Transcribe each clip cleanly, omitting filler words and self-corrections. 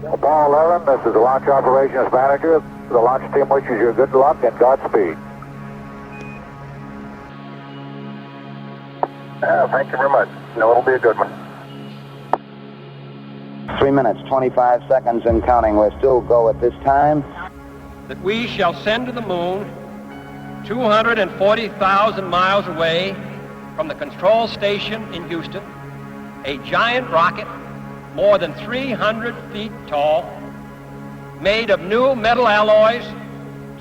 Apollo 11, this is the Launch Operations Manager. The launch team wishes you good luck and Godspeed. Thank you very much. No, it'll be a good one. 3 minutes, 25 seconds and counting. We're still go at this time. That we shall send to the moon 240,000 miles away from the control station in Houston, a giant rocket more than 300 feet tall, made of new metal alloys,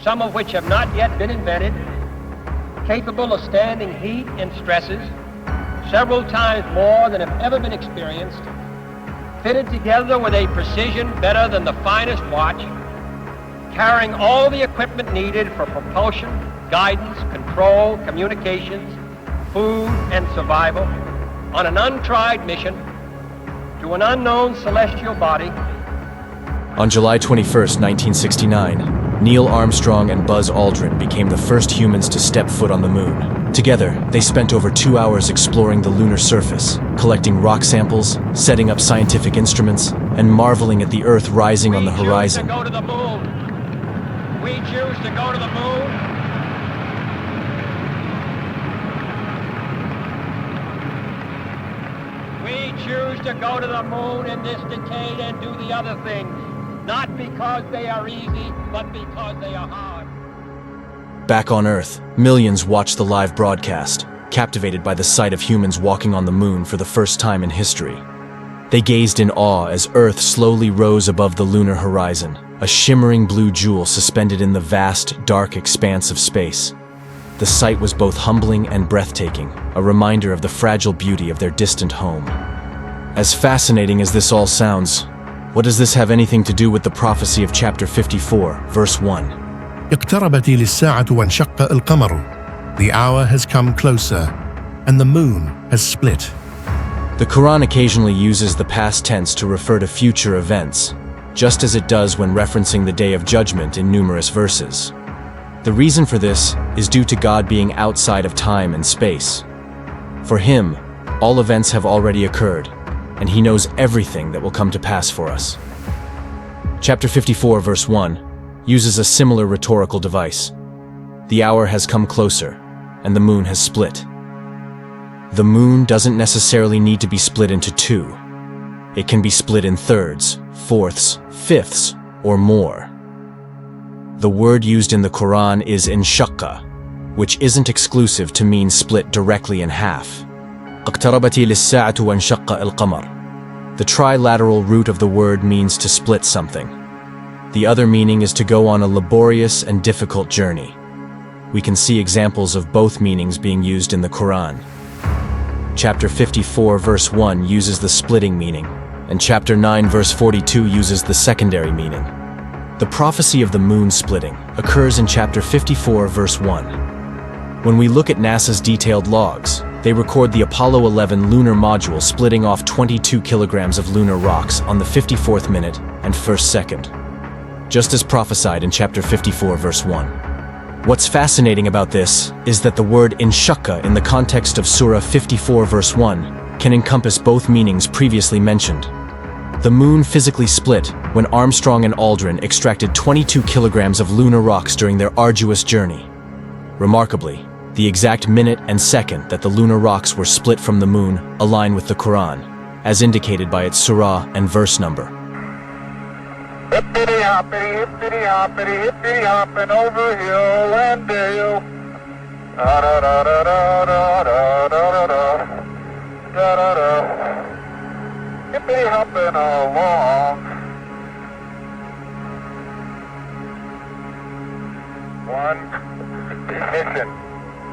some of which have not yet been invented, capable of standing heat and stresses several times more than have ever been experienced, fitted together with a precision better than the finest watch, carrying all the equipment needed for propulsion, guidance, control, communications, food, and survival on an untried mission to an unknown celestial body. On July 21st, 1969, Neil Armstrong and Buzz Aldrin became the first humans to step foot on the moon. Together, they spent over 2 hours exploring the lunar surface, collecting rock samples, setting up scientific instruments, and marveling at the Earth rising on the horizon. We choose to go to the moon. We choose to go to the moon. We choose to go to the moon in this decade and do the other things, not because they are easy, but because they are hard. Back on Earth, millions watched the live broadcast, captivated by the sight of humans walking on the moon for the first time in history. They gazed in awe as Earth slowly rose above the lunar horizon, a shimmering blue jewel suspended in the vast, dark expanse of space. The sight was both humbling and breathtaking, a reminder of the fragile beauty of their distant home. As fascinating as this all sounds, what does this have anything to do with the prophecy of chapter 54, verse 1? اقتربت للساعة وانشق القمر. The hour has come closer, and the moon has split. The Quran occasionally uses the past tense to refer to future events, just as it does when referencing the Day of Judgment in numerous verses. The reason for this is due to God being outside of time and space. For Him, all events have already occurred, and He knows everything that will come to pass for us. Chapter 54, verse 1, uses a similar rhetorical device. The hour has come closer, and the moon has split. The moon doesn't necessarily need to be split into two. It can be split in thirds, fourths, fifths, or more. The word used in the Quran is inshaqqa, which isn't exclusive to mean split directly in half. اقتربت للساعة وانشق القمر. The trilateral root of the word means to split something. The other meaning is to go on a laborious and difficult journey. We can see examples of both meanings being used in the Quran. Chapter 54 verse 1 uses the splitting meaning, and chapter 9 verse 42 uses the secondary meaning. The prophecy of the moon splitting occurs in chapter 54 verse 1. When we look at NASA's detailed logs, they record the Apollo 11 lunar module splitting off 22 kilograms of lunar rocks on the 54th minute and 1st second, just as prophesied in chapter 54 verse 1. What's fascinating about this is that the word inshaqqa in the context of Surah 54 verse 1 can encompass both meanings previously mentioned. The moon physically split when Armstrong and Aldrin extracted 22 kilograms of lunar rocks during their arduous journey. Remarkably, the exact minute and second that the lunar rocks were split from the moon align with the Quran, as indicated by its surah and verse number. Hippity hoppity, hippity hopping over hill and dale. Da da da da da da da da da da da da. Hippity hopping along. One ignition.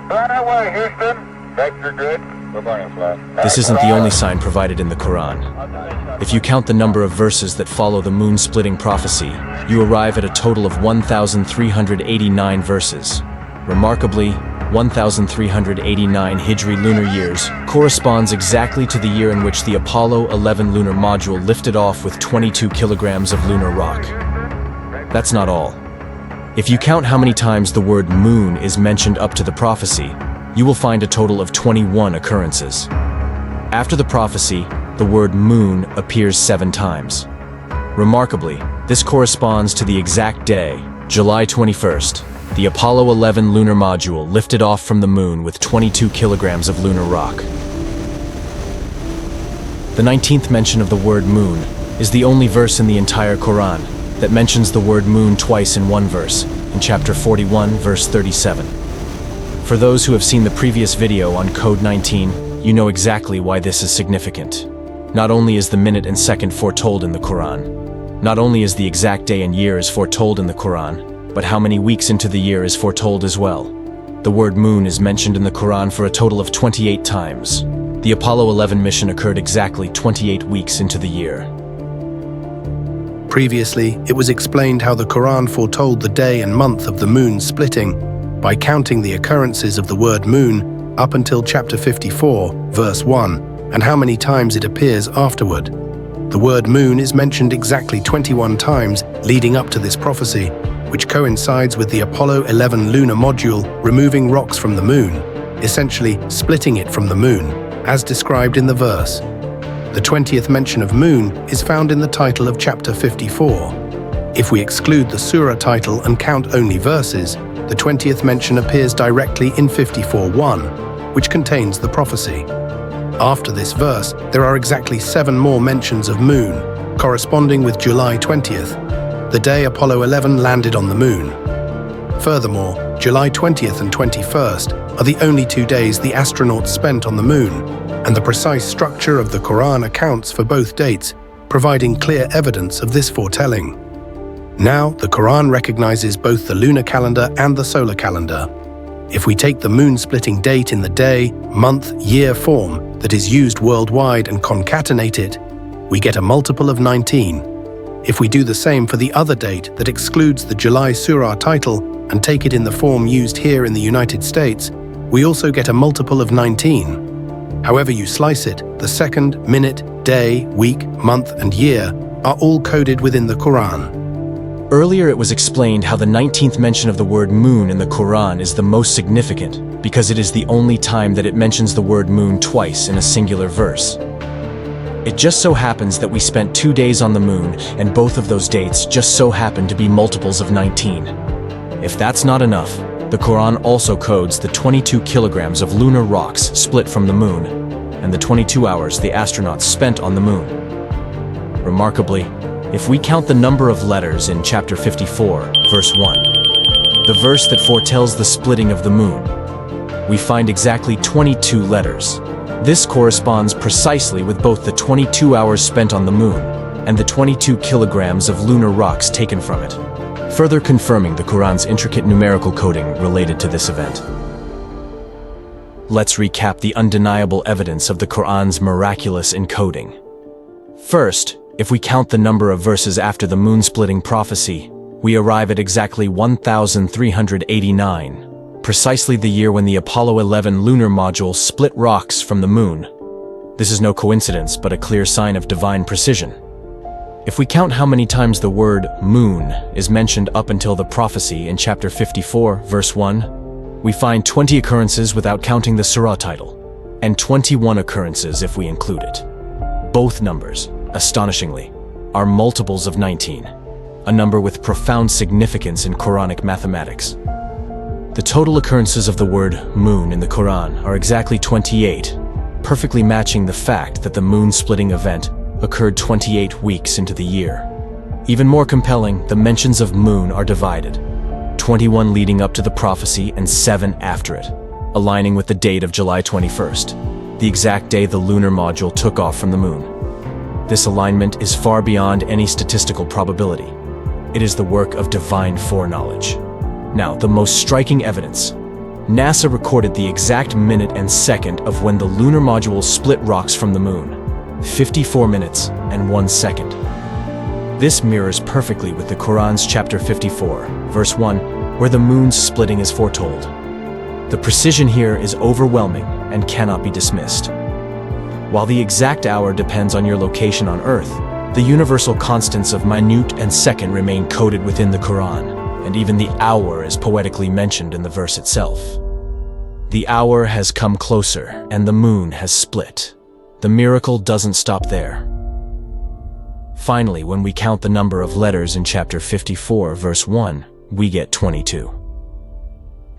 Burn away, Houston. Vector good. We're burning flat. This isn't the only sign provided in the Quran. If you count the number of verses that follow the moon-splitting prophecy, you arrive at a total of 1,389 verses. Remarkably, 1,389 Hijri lunar years corresponds exactly to the year in which the Apollo 11 lunar module lifted off with 22 kilograms of lunar rock. That's not all. If you count how many times the word moon is mentioned up to the prophecy, you will find a total of 21 occurrences. After the prophecy, the word moon appears 7 times. Remarkably, this corresponds to the exact day, July 21st, the Apollo 11 lunar module lifted off from the moon with 22 kilograms of lunar rock. The 19th mention of the word moon is the only verse in the entire Quran that mentions the word moon twice in one verse, in chapter 41, verse 37. For those who have seen the previous video on Code 19, you know exactly why this is significant. Not only is the minute and second foretold in the Quran, not only is the exact day and year is foretold in the Quran, but how many weeks into the year is foretold as well. The word moon is mentioned in the Quran for a total of 28 times. The Apollo 11 mission occurred exactly 28 weeks into the year. Previously, it was explained how the Quran foretold the day and month of the moon splitting by counting the occurrences of the word moon up until chapter 54, verse 1, and how many times it appears afterward. The word moon is mentioned exactly 21 times leading up to this prophecy, which coincides with the Apollo 11 lunar module removing rocks from the moon, essentially splitting it from the moon, as described in the verse. The 20th mention of moon is found in the title of chapter 54. If we exclude the surah title and count only verses, the 20th mention appears directly in 54:1, which contains the prophecy. After this verse, there are exactly 7 more mentions of moon, corresponding with July 20th, the day Apollo 11 landed on the moon. Furthermore, July 20th and 21st are the only 2 days the astronauts spent on the moon, and the precise structure of the Quran accounts for both dates, providing clear evidence of this foretelling. Now, the Quran recognizes both the lunar calendar and the solar calendar. If we take the moon-splitting date in the day, month, year form that is used worldwide and concatenate it, we get a multiple of 19. If we do the same for the other date that excludes the July surah title and take it in the form used here in the United States, we also get a multiple of 19. However you slice it, the second, minute, day, week, month, and year are all coded within the Quran. Earlier it was explained how the 19th mention of the word moon in the Quran is the most significant because it is the only time that it mentions the word moon twice in a singular verse. It just so happens that we spent 2 days on the moon, and both of those dates just so happen to be multiples of 19. If that's not enough, the Quran also codes the 22 kilograms of lunar rocks split from the moon, and the 22 hours the astronauts spent on the moon. Remarkably, if we count the number of letters in chapter 54, verse 1, the verse that foretells the splitting of the moon, we find exactly 22 letters. This corresponds precisely with both the 22 hours spent on the moon and the 22 kilograms of lunar rocks taken from it, further confirming the Quran's intricate numerical coding related to this event. Let's recap the undeniable evidence of the Quran's miraculous encoding. First, if we count the number of verses after the moon-splitting prophecy, we arrive at exactly 1,389, precisely the year when the Apollo 11 lunar module split rocks from the moon. This is no coincidence, but a clear sign of divine precision. If we count how many times the word moon is mentioned up until the prophecy in chapter 54, verse 1, we find 20 occurrences without counting the surah title, and 21 occurrences if we include it. Both numbers, astonishingly, are multiples of 19, a number with profound significance in Quranic mathematics. The total occurrences of the word moon in the Quran are exactly 28, perfectly matching the fact that the moon-splitting event occurred 28 weeks into the year. Even more compelling, the mentions of moon are divided, 21 leading up to the prophecy and 7 after it, aligning with the date of July 21st, the exact day the lunar module took off from the moon. This alignment is far beyond any statistical probability. It is the work of divine foreknowledge. Now, the most striking evidence. NASA recorded the exact minute and second of when the lunar module split rocks from the moon, 54 minutes and 1 second. This mirrors perfectly with the Quran's chapter 54, verse 1, where the moon's splitting is foretold. The precision here is overwhelming and cannot be dismissed. While the exact hour depends on your location on Earth, the universal constants of minute and second remain coded within the Quran, and even the hour is poetically mentioned in the verse itself. The hour has come closer, and the moon has split. The miracle doesn't stop there. Finally, when we count the number of letters in chapter 54, verse 1, we get 22.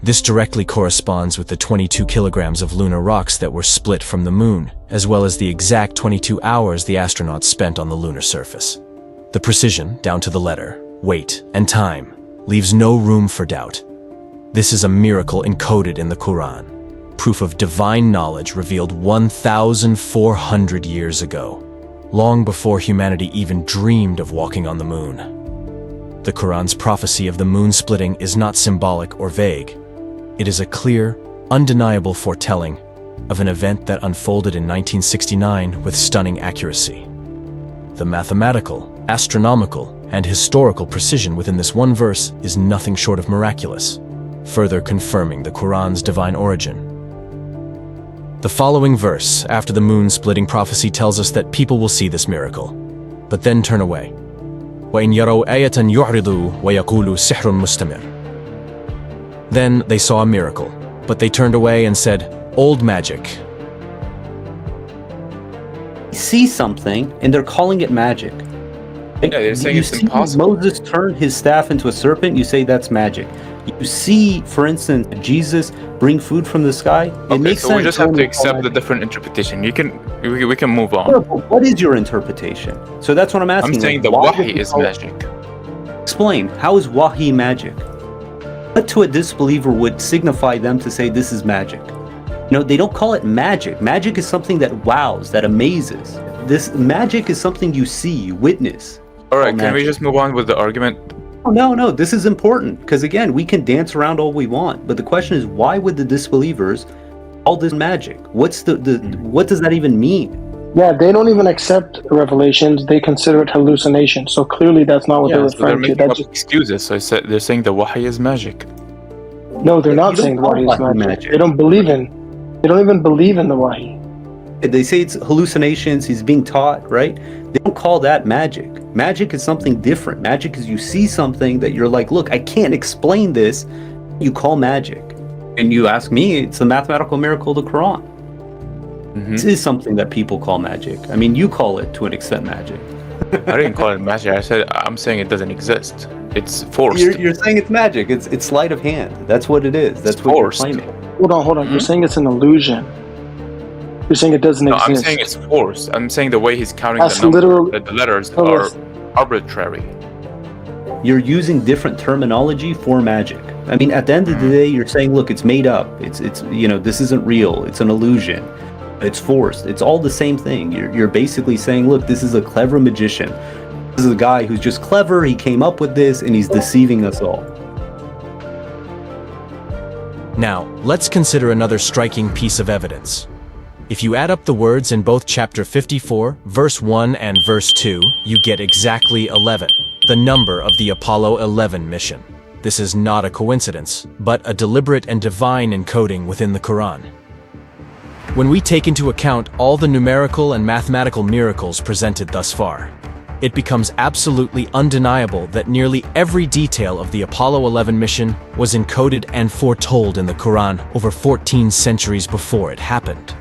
This directly corresponds with the 22 kilograms of lunar rocks that were split from the moon, as well as the exact 22 hours the astronauts spent on the lunar surface. The precision, down to the letter, weight, and time, leaves no room for doubt. This is a miracle encoded in the Quran, proof of divine knowledge revealed 1,400 years ago, long before humanity even dreamed of walking on the moon. The Quran's prophecy of the moon splitting is not symbolic or vague. It is a clear, undeniable foretelling of an event that unfolded in 1969 with stunning accuracy. The mathematical, astronomical, and historical precision within this one verse is nothing short of miraculous, further confirming the Quran's divine origin. The following verse, after the moon-splitting prophecy, tells us that people will see this miracle, but then turn away. وَإِنْ يَرَوْا آيَةً يُعْرِضُوا وَيَقُولُوا سِحْرٌ مُسْتَمِرٌ. Then they saw a miracle, but they turned away and said, "Old magic." See something, and they're calling it magic. Yeah, they're saying you it's see impossible. Moses turn his staff into a serpent, you say that's magic. You see, for instance, Jesus bring food from the sky. Okay, makes so we sense just have when to we call accept the magic. different interpretation. We can move on. Yeah, but what is your interpretation? So that's what I'm asking. I'm saying like, the why would wahi you is call it- magic. Explain, how is wahi magic? What to a disbeliever would signify them to say this is magic? No, they don't call it magic. Magic is something that wows, that amazes. This magic is something you see, you witness. All right, can we magic. just move on with the argument? Oh, no, this is important because again, we can dance around all we want, but the question is, why would the disbelievers call this magic? What does that even mean? Yeah, they don't even accept revelations. They consider it hallucination. So clearly that's not what they're So they're referring to. making That's up excuses. So they're saying the wahi is magic. no, they're not You don't saying the call wahi is wahi magic. magic. They don't even believe in the wahi. They say it's hallucinations, he's being taught, right? They don't call that magic. Magic is something different. Magic is you see something that you're like, look, I can't explain this. You call magic. And you ask me, it's the mathematical miracle of the Quran. This is something that people call magic. I mean, you call it to an extent magic. I didn't call it magic. I'm saying it doesn't exist. It's forced. You're saying it's magic. It's sleight of hand. That's what it is. That's what forced. you're claiming. Hold on. You're saying it's an illusion. You're saying it doesn't No, exist. I'm saying it's forced. I'm saying the way he's counting That's the numbers, literal- the letters Oh, are yes. arbitrary. You're using different terminology for magic. I mean, at the end of the day, you're saying, look, it's made up. It's this isn't real. It's an illusion. It's forced. It's all the same thing. You're basically saying, look, this is a clever magician. This is a guy who's just clever. He came up with this and he's deceiving us all. Now, let's consider another striking piece of evidence. If you add up the words in both chapter 54, verse 1 and verse 2, you get exactly 11, the number of the Apollo 11 mission. This is not a coincidence, but a deliberate and divine encoding within the Quran. When we take into account all the numerical and mathematical miracles presented thus far, it becomes absolutely undeniable that nearly every detail of the Apollo 11 mission was encoded and foretold in the Quran over 14 centuries before it happened.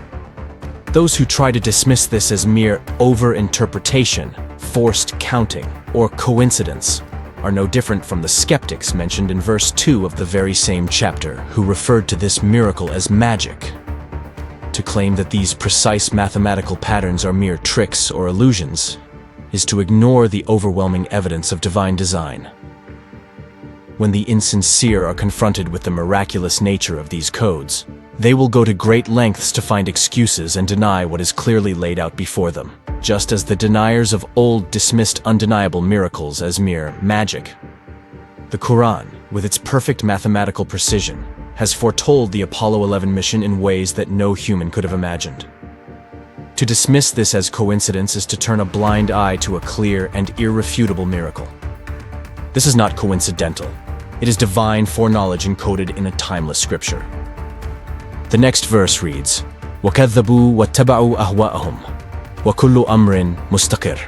Those who try to dismiss this as mere over-interpretation, forced counting, or coincidence are no different from the skeptics mentioned in verse 2 of the very same chapter, who referred to this miracle as magic. To claim that these precise mathematical patterns are mere tricks or illusions is to ignore the overwhelming evidence of divine design. When the insincere are confronted with the miraculous nature of these codes, they will go to great lengths to find excuses and deny what is clearly laid out before them, just as the deniers of old dismissed undeniable miracles as mere magic. The Quran, with its perfect mathematical precision, has foretold the Apollo 11 mission in ways that no human could have imagined. To dismiss this as coincidence is to turn a blind eye to a clear and irrefutable miracle. This is not coincidental. It is divine foreknowledge encoded in a timeless scripture. The next verse reads, وَكَذَّبُوا وَاتَّبَعُوا أَهْوَاءَهُمْ وَكُلُّ أَمْرٍ مُسْتَقِرٍ.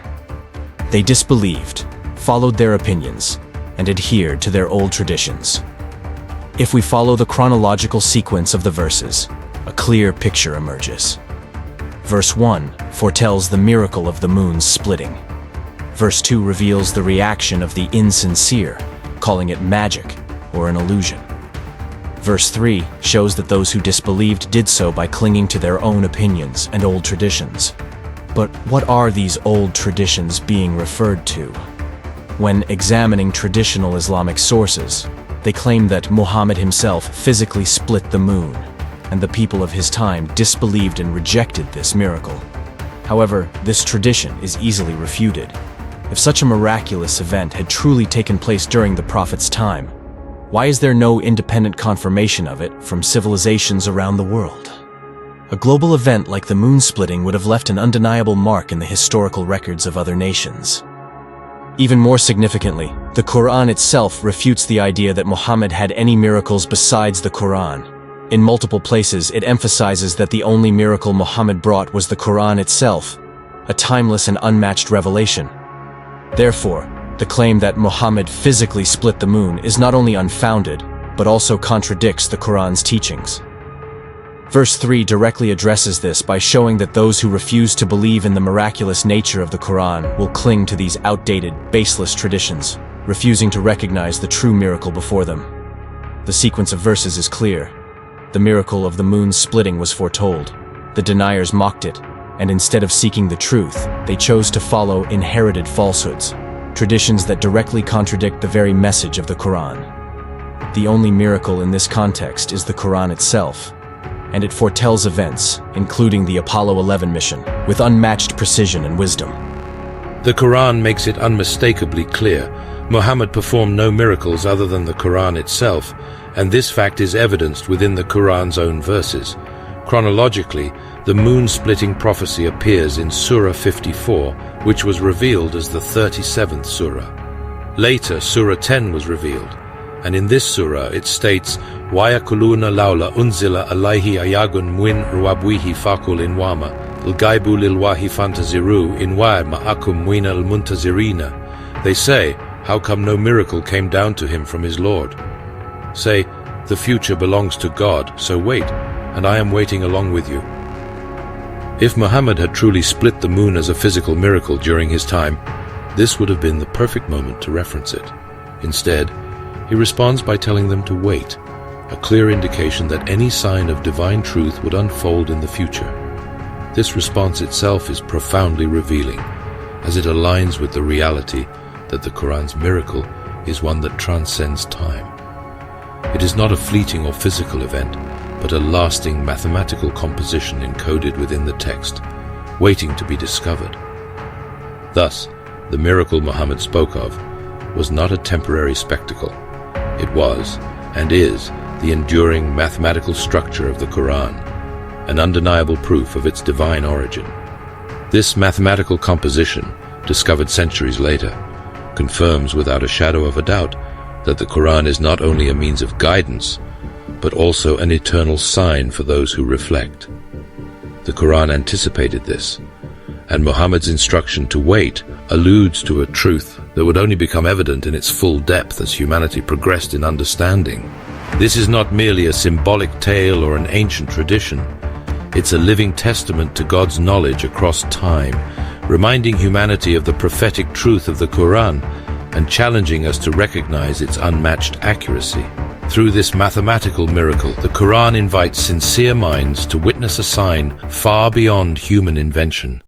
They disbelieved, followed their opinions, and adhered to their old traditions. If we follow the chronological sequence of the verses, a clear picture emerges. Verse 1 foretells the miracle of the moon's splitting. Verse 2 reveals the reaction of the insincere, calling it magic or an illusion. Verse 3 shows that those who disbelieved did so by clinging to their own opinions and old traditions. But what are these old traditions being referred to? When examining traditional Islamic sources, they claim that Muhammad himself physically split the moon, and the people of his time disbelieved and rejected this miracle. However, this tradition is easily refuted. If such a miraculous event had truly taken place during the Prophet's time, why is there no independent confirmation of it from civilizations around the world? A global event like the moon splitting would have left an undeniable mark in the historical records of other nations. Even more significantly, the Quran itself refutes the idea that Muhammad had any miracles besides the Quran. In multiple places, it emphasizes that the only miracle Muhammad brought was the Quran itself, a timeless and unmatched revelation. Therefore, the claim that Muhammad physically split the moon is not only unfounded, but also contradicts the Quran's teachings. Verse 3 directly addresses this by showing that those who refuse to believe in the miraculous nature of the Quran will cling to these outdated, baseless traditions, refusing to recognize the true miracle before them. The sequence of verses is clear. The miracle of the moon splitting was foretold. The deniers mocked it, and instead of seeking the truth, they chose to follow inherited falsehoods, traditions that directly contradict the very message of the Quran. The only miracle in this context is the Quran itself, and it foretells events, including the Apollo 11 mission, with unmatched precision and wisdom. The Quran makes it unmistakably clear Muhammad performed no miracles other than the Quran itself, and this fact is evidenced within the Quran's own verses. Chronologically, the moon-splitting prophecy appears in Surah 54, which was revealed as the 37th surah. Later, Surah 10 was revealed, and in this surah it states, وَيَقُولُونَ لَوْلَا أُنزِلَ عَلَيْهِ آيَةٌ مِّن رَبِّهِ فَقُلْ إِنَّمَا الْغَيْبُ لِلَّهِ فَانْتَظِرُوا إِنَّا مَعَكُمْ مِنَ الْمُنْتَظِرِينَ. They say, how come no miracle came down to him from his Lord? Say, the future belongs to God, so wait, and I am waiting along with you. If Muhammad had truly split the moon as a physical miracle during his time, this would have been the perfect moment to reference it. Instead, he responds by telling them to wait, a clear indication that any sign of divine truth would unfold in the future. This response itself is profoundly revealing, as it aligns with the reality that the Quran's miracle is one that transcends time. It is not a fleeting or physical event, but a lasting mathematical composition encoded within the text, waiting to be discovered. Thus, the miracle Muhammad spoke of was not a temporary spectacle. It was, and is, the enduring mathematical structure of the Quran, an undeniable proof of its divine origin. This mathematical composition, discovered centuries later, confirms without a shadow of a doubt that the Quran is not only a means of guidance, but also an eternal sign for those who reflect. The Quran anticipated this, and Muhammad's instruction to wait alludes to a truth that would only become evident in its full depth as humanity progressed in understanding. This is not merely a symbolic tale or an ancient tradition. It's a living testament to God's knowledge across time, reminding humanity of the prophetic truth of the Quran and challenging us to recognize its unmatched accuracy. Through this mathematical miracle, the Quran invites sincere minds to witness a sign far beyond human invention.